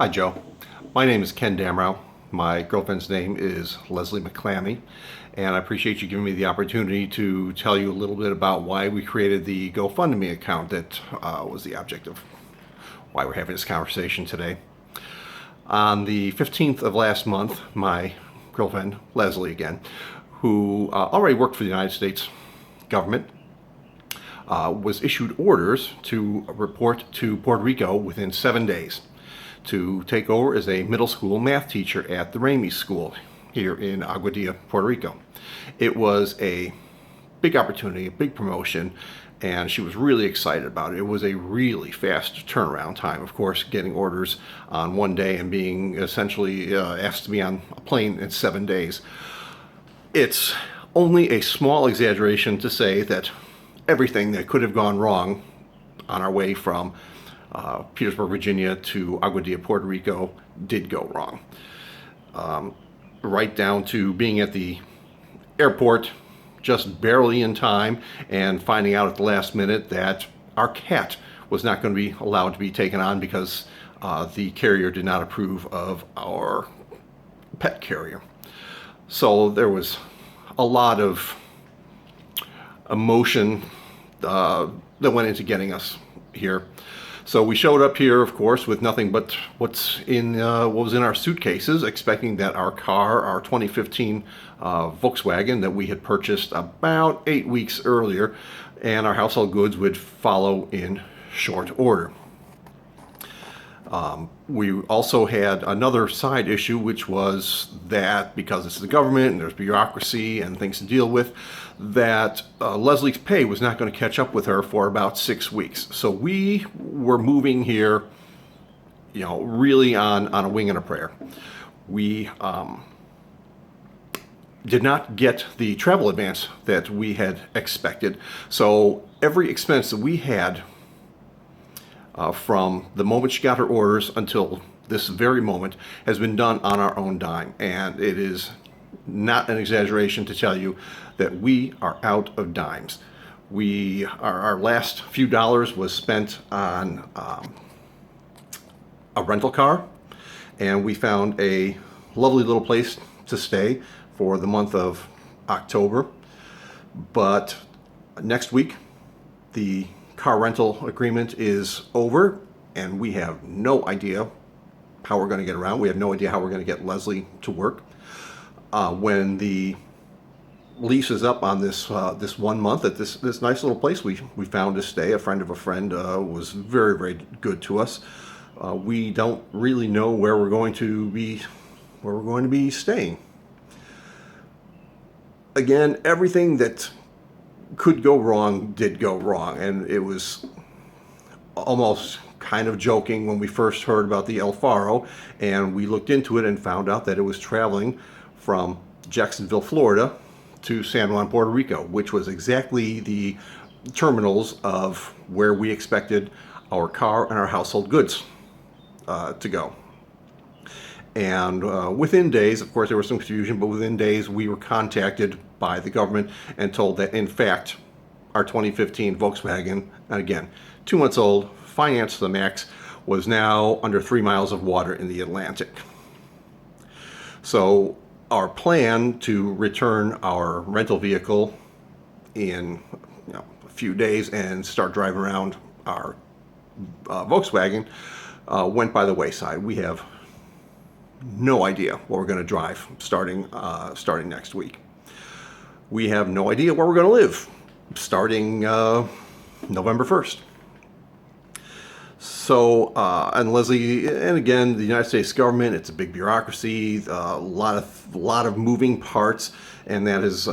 Hi, Joe. My name is Ken Damrow. My girlfriend's name is Leslie McClammy, and I appreciate you giving me the opportunity to tell you a little bit about why we created the GoFundMe account that was the object of why we're having this conversation today. On the 15th of last month, my girlfriend, Leslie again, who already worked for the United States government, was issued orders to report to Puerto Rico within 7 days to take over as a middle school math teacher at the Ramey School here in Aguadilla, Puerto Rico. It was a big opportunity, a big promotion, and she was really excited about it. It was a really fast turnaround time, of course, getting orders on one day and being essentially asked to be on a plane in 7 days. It's only a small exaggeration to say that everything that could have gone wrong on our way from Petersburg, Virginia to Aguadilla, Puerto Rico did go wrong. Right down to being at the airport just barely in time and finding out at the last minute that our cat was not going to be allowed to be taken on because the carrier did not approve of our pet carrier. So there was a lot of emotion that went into getting us here. So we showed up here, of course, with nothing but what was in our suitcases, expecting that our car, our 2015 Volkswagen that we had purchased about 8 weeks earlier, and our household goods would follow in short order. We also had another side issue, which was that because it's the government and there's bureaucracy and things to deal with, that Leslie's pay was not going to catch up with her for about 6 weeks. So we were moving here, really on a wing and a prayer. We did not get the travel advance that we had expected. So every expense that we had from the moment she got her orders until this very moment has been done on our own dime. And it is not an exaggeration to tell you that we are out of dimes. Our last few dollars was spent on a rental car, and we found a lovely little place to stay for the month of October. But next week, the car rental agreement is over, and we have no idea how we're going to get around. We have no idea how we're going to get Leslie to work. When the lease is up on this 1 month at this nice little place we found to stay, a friend of a friend was very, very good to us. We don't really know where we're going to be staying. Again, everything that could go wrong did go wrong, and it was almost kind of joking when we first heard about the Faro, and we looked into it and found out that it was traveling from Jacksonville, Florida to San Juan, Puerto Rico, which was exactly the terminals of where we expected our car and our household goods to go. And within days, of course, there was some confusion, but within days we were contacted by the government and told that, in fact, our 2015 Volkswagen, and again, 2 months old, financed to the max, was now under 3 miles of water in the Atlantic. So our plan to return our rental vehicle in a few days and start driving around our Volkswagen went by the wayside. We have no idea where we're going to drive starting next week. We have no idea where we're going to live starting November 1st. So, and Leslie, and again, the United States government, it's a big bureaucracy, a lot of moving parts, and that has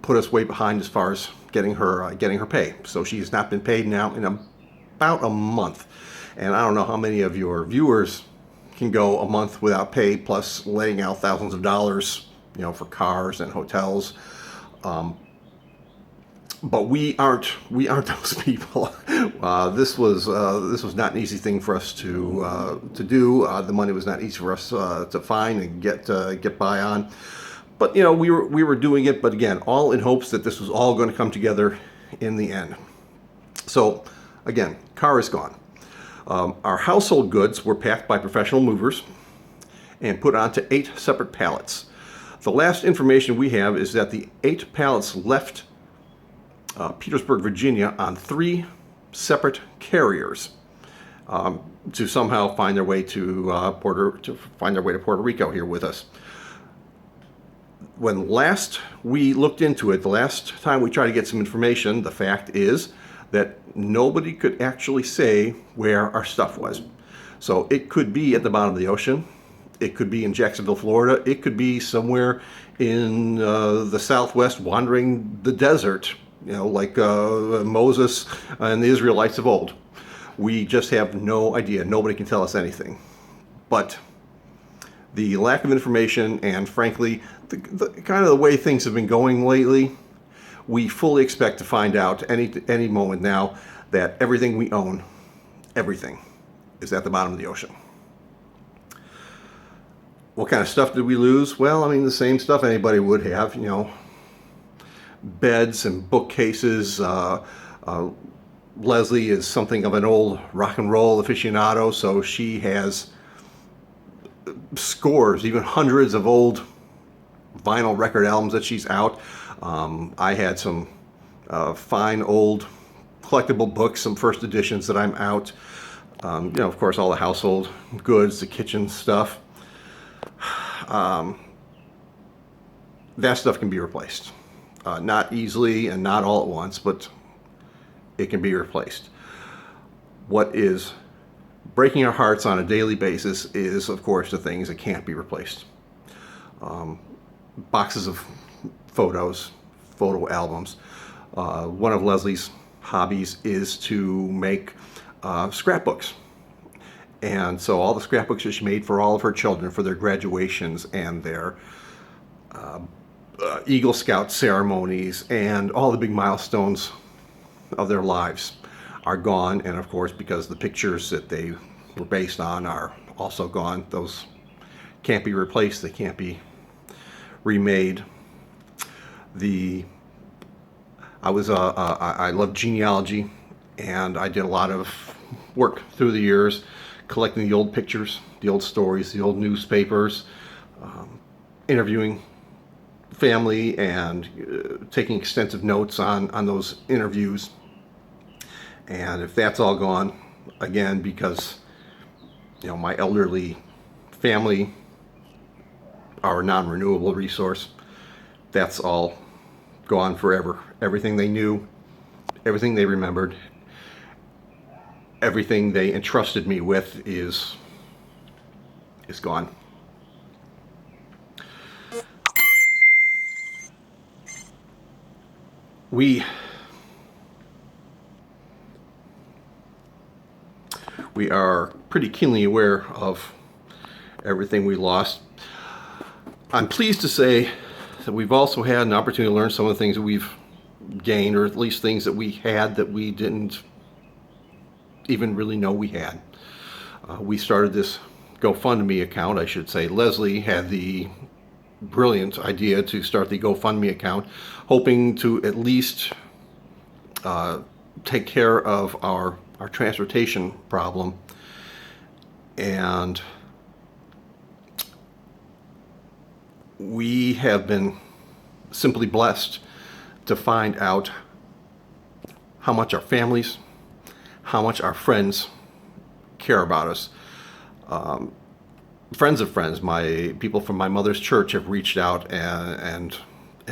put us way behind as far as getting her pay. So she's not been paid now in about a month. And I don't know how many of your viewers can go a month without pay, plus laying out thousands of dollars, for cars and hotels. But we aren't those people. This was not an easy thing for us to do. The money was not easy for us to find and get by on. But we were doing it. But again, all in hopes that this was all going to come together in the end. So again, car is gone. Our household goods were packed by professional movers and put onto 8 separate pallets. The last information we have is that the 8 pallets left Petersburg, Virginia on 3 separate carriers to somehow find their way to Puerto Rico here with us. When last we looked into it, the last time we tried to get some information, the fact is that nobody could actually say where our stuff was. So it could be at the bottom of the ocean. It could be in Jacksonville, Florida. It could be somewhere in the Southwest wandering the desert, like Moses and the Israelites of old. We just have no idea. Nobody can tell us anything. But the lack of information and, frankly, the kind of the way things have been going lately, we fully expect to find out any moment now that everything we own, everything, is at the bottom of the ocean. What kind of stuff did we lose? Well, I mean, the same stuff anybody would have, beds and bookcases. Leslie is something of an old rock and roll aficionado, so she has scores, even hundreds of old vinyl record albums that she's out. I had some fine old collectible books, some first editions that I'm out. Of course, all the household goods, the kitchen stuff. That stuff can be replaced. Not easily and not all at once, but it can be replaced. What is breaking our hearts on a daily basis is, of course, the things that can't be replaced. Boxes of photos, photo albums. One of Leslie's hobbies is to make scrapbooks. And so all the scrapbooks that she made for all of her children for their graduations and their Eagle Scout ceremonies and all the big milestones of their lives are gone. And of course, because the pictures that they were based on are also gone, those can't be replaced, they can't be remade. I love genealogy, and I did a lot of work through the years collecting the old pictures, the old stories, the old newspapers, interviewing family and taking extensive notes on those interviews. And if that's all gone, again, because my elderly family are a non-renewable resource, that's all gone forever. Everything they knew, everything they remembered, everything they entrusted me with is gone. We are pretty keenly aware of everything we lost. I'm pleased to say that we've also had an opportunity to learn some of the things that we've gained, or at least things that we had that we didn't even really know we had. We started this GoFundMe account, I should say. Leslie had the brilliant idea to start the GoFundMe account, hoping to at least take care of our transportation problem. And we have been simply blessed to find out how much our families, how much our friends care about us. Friends of friends, my people from my mother's church have reached out and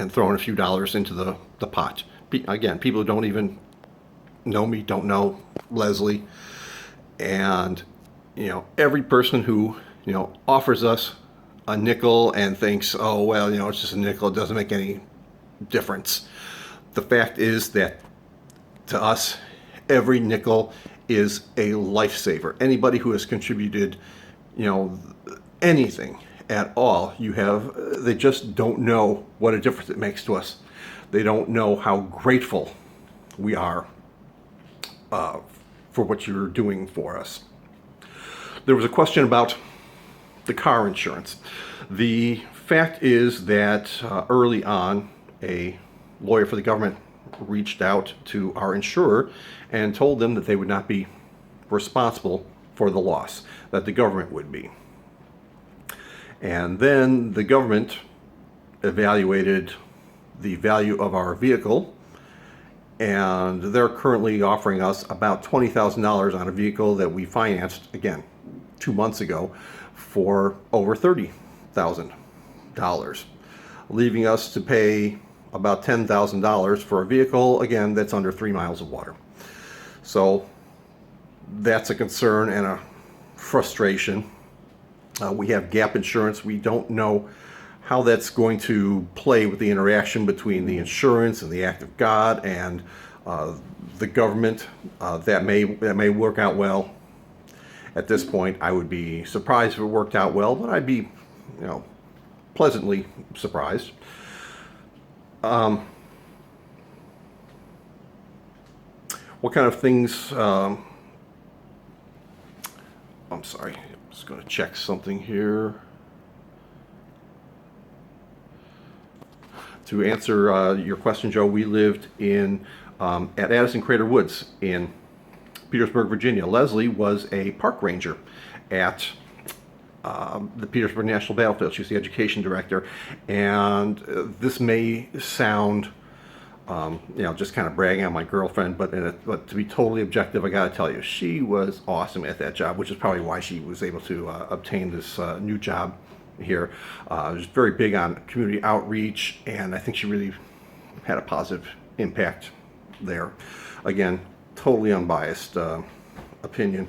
thrown a few dollars into the pot. Again, people who don't even know me, don't know Leslie. And, every person who, offers us a nickel and thinks, oh, well, it's just a nickel, it doesn't make any difference. The fact is that to us, every nickel is a lifesaver. Anybody who has contributed, anything at all, they just don't know what a difference it makes to us. They don't know how grateful we are for what you're doing for us. There was a question about the car insurance. The fact is that early on, a lawyer for the government reached out to our insurer and told them that they would not be responsible for the loss, that the government would be. And then the government evaluated the value of our vehicle, and they're currently offering us about $20,000 on a vehicle that we financed, again, 2 months ago, for over $30,000, leaving us to pay about $10,000 for a vehicle, again, that's under 3 miles of water. So that's a concern and a frustration. We have gap insurance. We don't know how that's going to play with the interaction between the insurance and the act of God and the government. That may work out well. At this point, I would be surprised if it worked out well, but I'd be, pleasantly surprised. What kind of things? I'm sorry. I'm just going to check something here. To answer your question, Joe, we lived at Addison Crater Woods in Petersburg, Virginia. Leslie was a park ranger at the Petersburg National Battlefield. She's the education director, and this may sound, just kind of bragging on my girlfriend, but to be totally objective, I got to tell you, she was awesome at that job, which is probably why she was able to obtain this new job here. Was very big on community outreach, and I think she really had a positive impact there. Again, totally unbiased opinion.